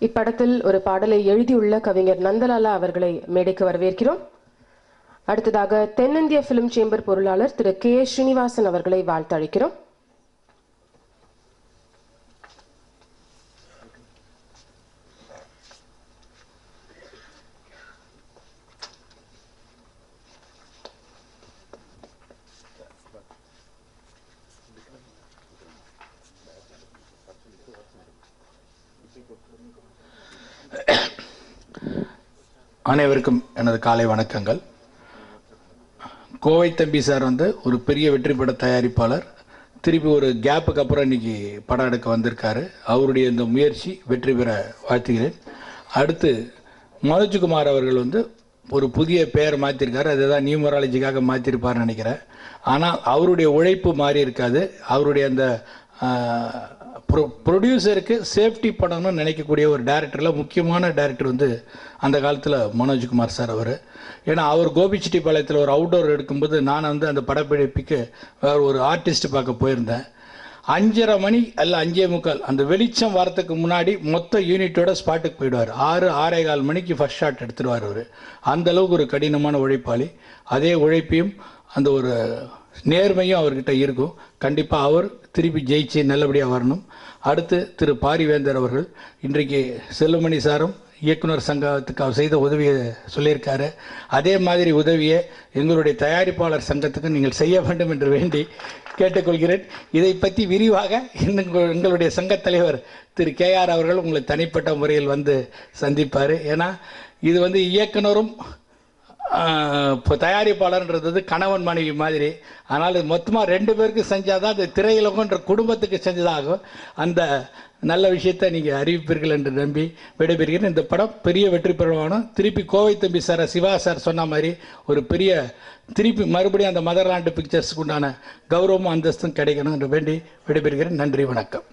இப்படத்தில் ஒரு பாடலை எழுதியுள்ள கவிஞர் நந்தலாலா அவர்களை மேடைக்கு வரவேற்கிறோம். அடுத்ததாக தென்னிந்திய பிலிம் சேம்பர் பொருளாளர் திரு கே ஸ்ரீனிவாசன் அவர்களை வாழ்த்தழைக்கிறோம். அனைவருக்கும் எனது காலை வணக்கங்கள். கோவை தம்பி சார் ஒரு பெரிய வெற்றி பட தயாரிப்பாளர். திருப்பி ஒரு கேப்புக்கு அப்புறம் இன்னைக்கு படம் எடுக்க வந்திருக்காரு. அவருடைய இந்த முயற்சி வெற்றி பெற வாழ்த்துகிறேன். அடுத்து மனோஜ்குமார் அவர்கள் ஒரு புதிய பெயர் மாற்றிருக்காரு. அதுதான் நியூமராலஜிக்காக மாற்றிருப்பார்னு நினைக்கிறேன். ஆனால் அவருடைய உழைப்பு மாறி இருக்காது. அவருடைய அந்த ப்ரொடியூசருக்கு சேஃப்டி பண்ணணும்னு நினைக்கக்கூடிய ஒரு டைரக்டரில் முக்கியமான டைரக்டர் அந்த காலத்தில் மனோஜ்குமார் சார் அவர். ஏன்னா அவர் கோபிச்செட்டிப்பாளையத்தில் ஒரு அவுட்டோர் எடுக்கும்போது நான் அந்த படப்பிடிப்புக்கு ஒரு ஆர்டிஸ்ட் பார்க்க போயிருந்தேன். 5:30 மணி அல்ல 5:45 அந்த வெளிச்சம் வரத்துக்கு முன்னாடி மொத்த யூனிட்டோட ஸ்பாட்டுக்கு போயிடுவார். 6-6:15 மணிக்கு ஃபர்ஸ்ட் ஷாட் எடுத்துடுவார் அவர். அந்தளவுக்கு ஒரு கடினமான உழைப்பாளி. அதே உழைப்பையும் அந்த ஒரு நேர்மையும் அவர்கிட்ட இருக்கும். கண்டிப்பாக அவர் திருப்பி ஜெயிச்சு நல்லபடியாக வரணும். அடுத்து திரு பாரிவேந்தர் அவர்கள் இன்றைக்கு செல்லுமணி சாரும் இயக்குனர் சங்கத்துக்கு அவர் செய்த உதவியை சொல்லியிருக்காரு. அதே மாதிரி உதவியை எங்களுடைய தயாரிப்பாளர் சங்கத்துக்கு நீங்கள் செய்ய வேண்டும் என்று வேண்டி கேட்டுக்கொள்கிறேன். இதை பற்றி விரிவாக எங்களுடைய சங்கத் தலைவர் திரு KR அவர்கள் உங்களை தனிப்பட்ட முறையில் சந்திப்பார். ஏன்னா இது இயக்குனரும் இப்போ தயாரிப்பாளர்ன்றது கணவன் மனைவி மாதிரி. ஆனால் மொத்தமாக 2 பேருக்கு செஞ்சாதான் அது திரையுலகன்ற குடும்பத்துக்கு செஞ்சதாகும். அந்த நல்ல விஷயத்தை நீங்கள் அறிவிப்பீர்கள் என்று நம்பி விடைபெறுகிறேன். இந்த படம் பெரிய வெற்றி பெறணும். திருப்பி கோவை தம்பி சார் சிவா சார் சொன்ன மாதிரி ஒரு பெரிய திருப்பி மறுபடியும் அந்த மதர்லாண்டு பிக்சர்ஸுக்கு உண்டான கௌரவமும் அந்தஸ்தும் கிடைக்கணும் என்று வேண்டி விடைபெறுகிறேன். நன்றி, வணக்கம்.